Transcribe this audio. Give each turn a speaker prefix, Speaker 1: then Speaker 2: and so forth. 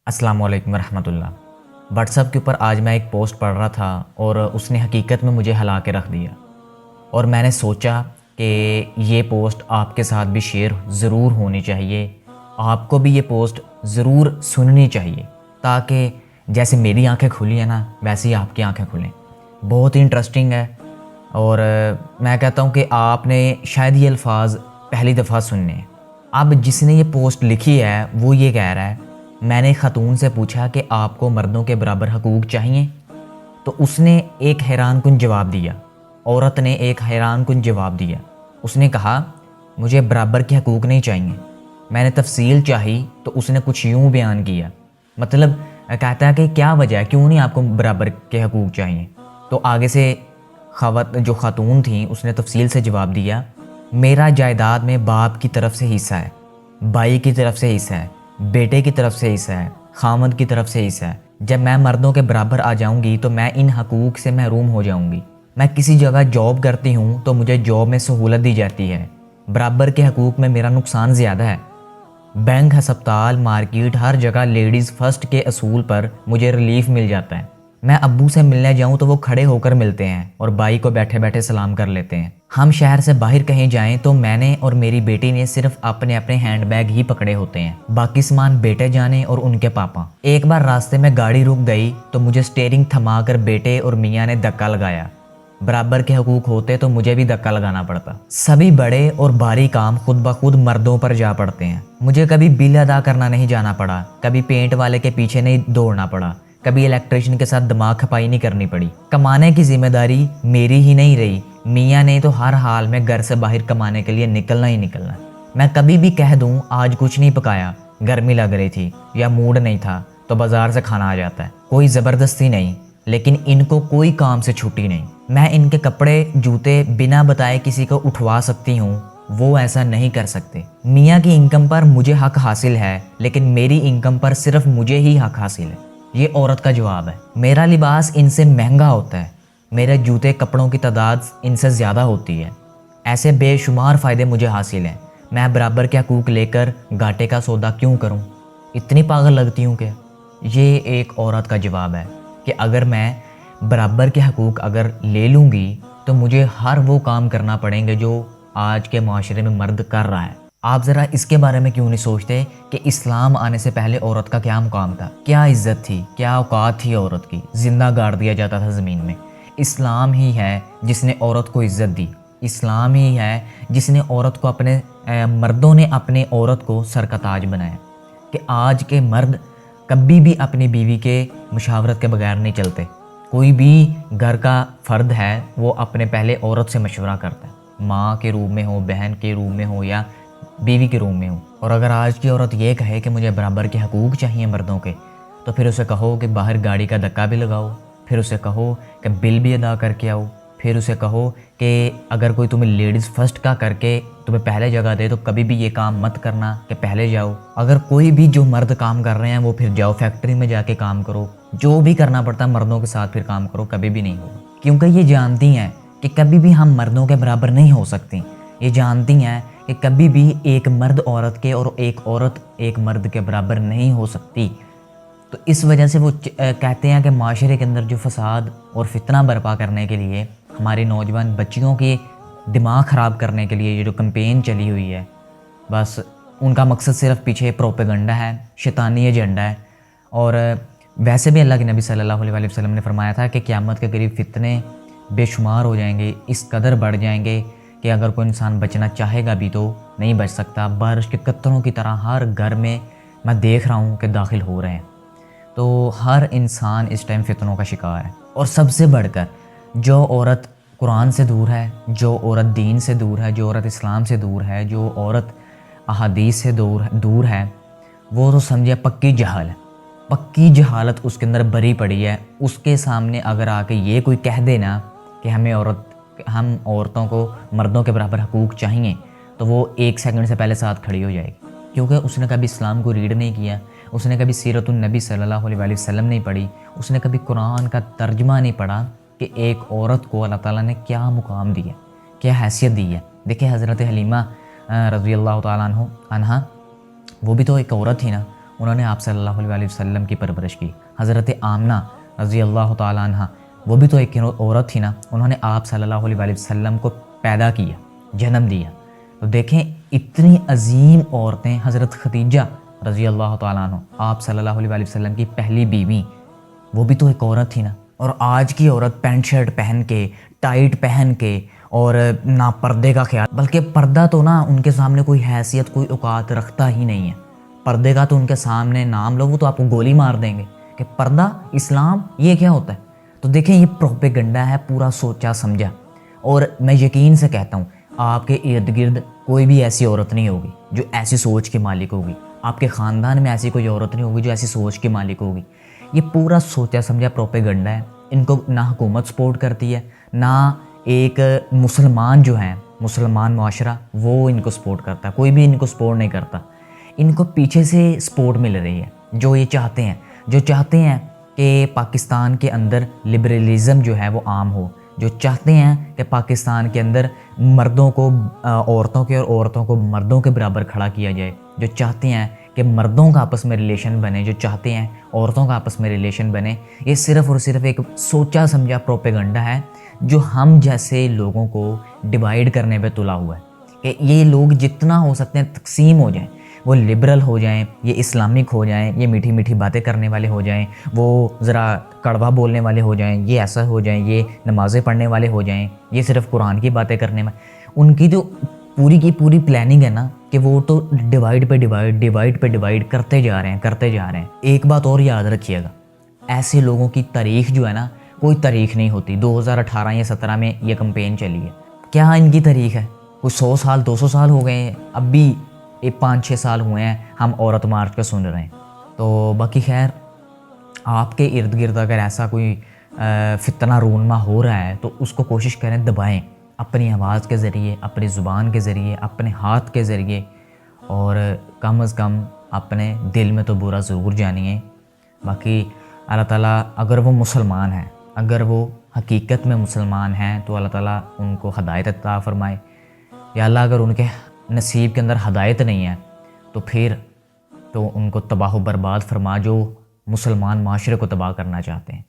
Speaker 1: अस्सलाम वालेकुम रहमतुल्लाह। व्हाट्सएप के ऊपर आज मैं एक पोस्ट पढ़ रहा था और उसने हकीकत में मुझे हिला के रख दिया और मैंने सोचा कि ये पोस्ट आपके साथ भी शेयर ज़रूर होनी चाहिए। आपको भी ये पोस्ट ज़रूर सुननी चाहिए ताकि जैसे मेरी आंखें खुली हैं ना वैसे ही आपकी आंखें खुलें। बहुत ही इंटरेस्टिंग है और मैं कहता हूँ कि आपने शायद ये अल्फाज पहली दफ़ा सुनने हैं। अब जिसने ये पोस्ट लिखी है वो ये कह रहा है, मैंने खातून से पूछा कि आपको मर्दों के बराबर हकूक़ चाहिए, तो उसने एक हैरान कुन जवाब दिया। औरत ने एक हैरान कुन जवाब दिया। उसने कहा मुझे बराबर के हकूक़ नहीं चाहिए। मैंने तफसील चाही तो उसने कुछ यूँ बयान किया, मतलब कहता है कि क्या वजह है, क्यों नहीं आपको बराबर के हकूक़ चाहिए। तो आगे से जो खातून थी उसने तफसील से जवाब दिया, मेरा जायदाद में बाप की तरफ से हिस्सा है, भाई की तरफ से हिस्सा है, बेटे की तरफ से हिस्सा है, खामद की तरफ से हिस्सा है। जब मैं मर्दों के बराबर आ जाऊंगी तो मैं इन हकूक़ से महरूम हो जाऊंगी। मैं किसी जगह जॉब करती हूँ तो मुझे जॉब में सहूलत दी जाती है, बराबर के हकूक़ में मेरा नुकसान ज़्यादा है। बैंक, हस्पताल, मार्केट, हर जगह लेडीज़ फर्स्ट के असूल पर मुझे रिलीफ मिल जाता है। मैं अब्बू से मिलने जाऊं तो वो खड़े होकर मिलते हैं और भाई को बैठे बैठे सलाम कर लेते हैं। हम शहर से बाहर कहीं जाएं तो मैंने और मेरी बेटी ने सिर्फ अपने अपने हैंडबैग ही पकड़े होते हैं, बाकी सामान बेटे जाने और उनके पापा। एक बार रास्ते में गाड़ी रुक गई तो मुझे स्टीयरिंग थमा कर बेटे और मियाँ ने धक्का लगाया। बराबर के हकूक होते तो मुझे भी धक्का लगाना पड़ता। सभी बड़े और भारी काम खुद ब खुद मर्दों पर जा पड़ते हैं। मुझे कभी बिल अदा करना नहीं जाना पड़ा, कभी पेंट वाले के पीछे नहीं दौड़ना पड़ा, कभी इलेक्ट्रिशियन के साथ दिमाग खपाई नहीं करनी पड़ी। कमाने की जिम्मेदारी मेरी ही नहीं रही, मियाँ ने तो हर हाल में घर से बाहर कमाने के लिए निकलना ही निकलना। मैं कभी भी कह दूं आज कुछ नहीं पकाया, गर्मी लग रही थी या मूड नहीं था, तो बाजार से खाना आ जाता है। कोई ज़बरदस्ती नहीं, लेकिन इनको कोई काम से छुट्टी नहीं। मैं इनके कपड़े जूते बिना बताए किसी को उठवा सकती हूँ, वो ऐसा नहीं कर सकते। मियाँ की इनकम पर मुझे हक हासिल है, लेकिन मेरी इनकम पर सिर्फ मुझे ही हक हासिल है। ये औरत का जवाब है। मेरा लिबास इनसे महंगा होता है, मेरे जूते कपड़ों की तादाद इनसे ज़्यादा होती है। ऐसे बेशुमार फ़ायदे मुझे हासिल हैं। मैं बराबर के हकूक़ लेकर घाटे का सौदा क्यों करूं? इतनी पागल लगती हूं क्या? ये एक औरत का जवाब है कि अगर मैं बराबर के हकूक़ अगर ले लूँगी तो मुझे हर वो काम करना पड़ेंगे जो आज के माशरे में मर्द कर रहा है। आप ज़रा इसके बारे में क्यों नहीं सोचते कि इस्लाम आने से पहले औरत का क्या मुकाम था, क्या इज़्ज़त थी, क्या औकात थी औरत की? जिंदा गाड़ दिया जाता था ज़मीन में। इस्लाम ही है जिसने औरत को इज़्ज़त दी। इस्लाम ही है जिसने औरत को मर्दों ने अपने औरत को सर का ताज बनाया कि आज के मर्द कभी भी अपनी बीवी के मशावरत के बगैर नहीं चलते। कोई भी घर का फ़र्द है वो अपने पहले औरत से मशवरा करता है, माँ के रूप में हो, बहन के रूप में हो या बीवी के रूम में हो। और अगर आज की औरत ये कहे कि मुझे बराबर के हकूक़ चाहिए मर्दों के, तो फिर उसे कहो कि बाहर गाड़ी का धक्का भी लगाओ, फिर उसे कहो कि बिल भी अदा करके आओ, फिर उसे कहो कि अगर कोई तुम्हें लेडीज़ फर्स्ट का करके तुम्हें पहले जगह दे तो कभी भी ये काम मत करना कि पहले जाओ। अगर कोई भी जो मर्द काम कर रहे हैं वो फिर जाओ फैक्ट्री में जाके काम करो, जो भी करना पड़ता है मर्दों के साथ फिर काम करो, कभी भी नहीं होगा। क्योंकि ये जानती हैं कि कभी भी हम मर्दों के बराबर नहीं हो सकती। ये जानती हैं कि कभी भी एक मर्द औरत के और एक औरत एक मर्द के बराबर नहीं हो सकती। तो इस वजह से वो कहते हैं कि माशरे के अंदर जो फसाद और फितना बर्पा करने के लिए, हमारी नौजवान बच्चियों के दिमाग ख़राब करने के लिए ये जो कैंपेन चली हुई है, बस उनका मकसद सिर्फ पीछे प्रोपेगेंडा है, शैतानी एजेंडा है। और वैसे भी अल्लाह के नबी सल्लल्लाहु अलैहि वसल्लम ने फरमाया था कि क़यामत के करीब फितने बेशुमार हो जाएंगे, इस कदर बढ़ जाएंगे कि अगर कोई इंसान बचना चाहेगा भी तो नहीं बच सकता। बारिश के कतरों की तरह हर घर में मैं देख रहा हूँ कि दाखिल हो रहे हैं। तो हर इंसान इस टाइम फितनों का शिकार है। और सबसे बढ़कर जो औरत कुरान से दूर है, जो औरत दीन से दूर है, जो औरत इस्लाम से दूर है, जो औरत अहादीस से दूर है, वो तो समझे पक्की जहाल है। पक्की जहालत उसके अंदर भरी पड़ी है। उसके सामने अगर आके ये कोई कह देना कि हम औरतों को मर्दों के बराबर हकूक़ चाहिए, तो वो एक सेकंड से पहले साथ खड़ी हो जाएगी। क्योंकि उसने कभी इस्लाम को रीड नहीं किया, उसने कभी सीरतुन नबी सल्लल्लाहु अलैहि वसल्लम नहीं पढ़ी, उसने कभी कुरान का तर्जमा नहीं पढ़ा कि एक औरत को अल्लाह ताला ने क्या मुकाम दिया, क्या हैसियत दी है। देखिए हज़रत हलीमा रज़ी अल्लाह ताला अन्हा, वो भी तो एक औरत थी ना। انہوں نے آپ صلی اللہ علیہ وسلم کی پرورش کی۔ حضرت آمنہ رضی اللہ تعالیٰ عنہ، وہ بھی تو ایک عورت تھی نا، انہوں نے آپ صلی اللہ علیہ وسلم کو پیدا کیا، جنم دیا۔ تو دیکھیں اتنی عظیم عورتیں، حضرت خدیجہ رضی اللہ تعالیٰ عنہ، آپ صلی اللہ علیہ وسلم کی پہلی بیوی، وہ بھی تو ایک عورت تھی نا۔ اور آج کی عورت پینٹ شرٹ پہن کے، ٹائٹ پہن کے، اور نہ پردے کا خیال، بلکہ پردہ تو نا ان کے سامنے کوئی حیثیت، کوئی اوقات رکھتا ہی نہیں ہے۔ پردے کا تو ان کے سامنے نام لو، وہ تو آپ کو گولی مار دیں گے کہ پردہ، اسلام، یہ کیا ہوتا ہے۔ تو دیکھیں یہ پروپیگنڈا ہے، پورا سوچا سمجھا۔ اور میں یقین سے کہتا ہوں آپ کے ارد گرد کوئی بھی ایسی عورت نہیں ہوگی جو ایسی سوچ کی مالک ہوگی، آپ کے خاندان میں ایسی کوئی عورت نہیں ہوگی جو ایسی سوچ کی مالک ہوگی۔ یہ پورا سوچا سمجھا پروپیگنڈا ہے۔ ان کو نہ حکومت سپورٹ کرتی ہے، نہ ایک مسلمان جو ہیں، مسلمان معاشرہ، وہ ان کو سپورٹ کرتا ہے، کوئی بھی ان کو سپورٹ نہیں کرتا۔ ان کو پیچھے سے سپورٹ مل رہی ہے، جو یہ چاہتے ہیں، جو چاہتے ہیں کہ پاکستان کے اندر لبرلزم جو ہے وہ عام ہو، جو چاہتے ہیں کہ پاکستان کے اندر مردوں کو عورتوں کے اور عورتوں کو مردوں کے برابر کھڑا کیا جائے، جو چاہتے ہیں کہ مردوں کا آپس میں ریلیشن بنے، جو چاہتے ہیں عورتوں کا آپس میں ریلیشن بنے۔ یہ صرف اور صرف ایک سوچا سمجھا پروپیگنڈا ہے جو ہم جیسے لوگوں کو ڈیوائیڈ کرنے پہ تلا ہوا ہے کہ یہ لوگ جتنا ہو سکتے ہیں تقسیم ہو جائیں، وہ لبرل ہو جائیں، یہ اسلامک ہو جائیں، یہ میٹھی میٹھی باتیں کرنے والے ہو جائیں، وہ ذرا کڑوا بولنے والے ہو جائیں، یہ ایسا ہو جائیں، یہ نمازیں پڑھنے والے ہو جائیں، یہ صرف قرآن کی باتیں کرنے والے۔ ان کی جو پوری کی پوری پلاننگ ہے نا کہ وہ تو ڈیوائیڈ پہ ڈیوائیڈ کرتے جا رہے ہیں۔ ایک بات اور یاد رکھیے گا، ایسے لوگوں کی تاریخ جو ہے نا، کوئی تاریخ نہیں ہوتی۔ 2018 یا 17 میں یہ کمپین چلی ہے، کیا ان کی تاریخ ہے؟ کوئی 100 سال 200 سال ہو گئے ہیں، اب بھی 5-6 سال ہوئے ہیں ہم عورت مارچ کا سن رہے ہیں۔ تو باقی خیر، آپ کے ارد گرد اگر ایسا کوئی فتنہ رونما ہو رہا ہے تو اس کو کوشش کریں دبائیں، اپنی آواز کے ذریعے، اپنی زبان کے ذریعے، اپنے ہاتھ کے ذریعے، اور کم از کم اپنے دل میں تو برا ضرور جانیے۔ باقی اللہ تعالیٰ اگر وہ مسلمان ہیں، اگر وہ حقیقت میں مسلمان ہیں، تو اللہ تعالیٰ ان کو ہدایت عطا فرمائے۔ یا اللہ اگر ان کے نصیب کے اندر ہدایت نہیں ہے تو پھر تو ان کو تباہ و برباد فرما، جو مسلمان معاشرے کو تباہ کرنا چاہتے ہیں۔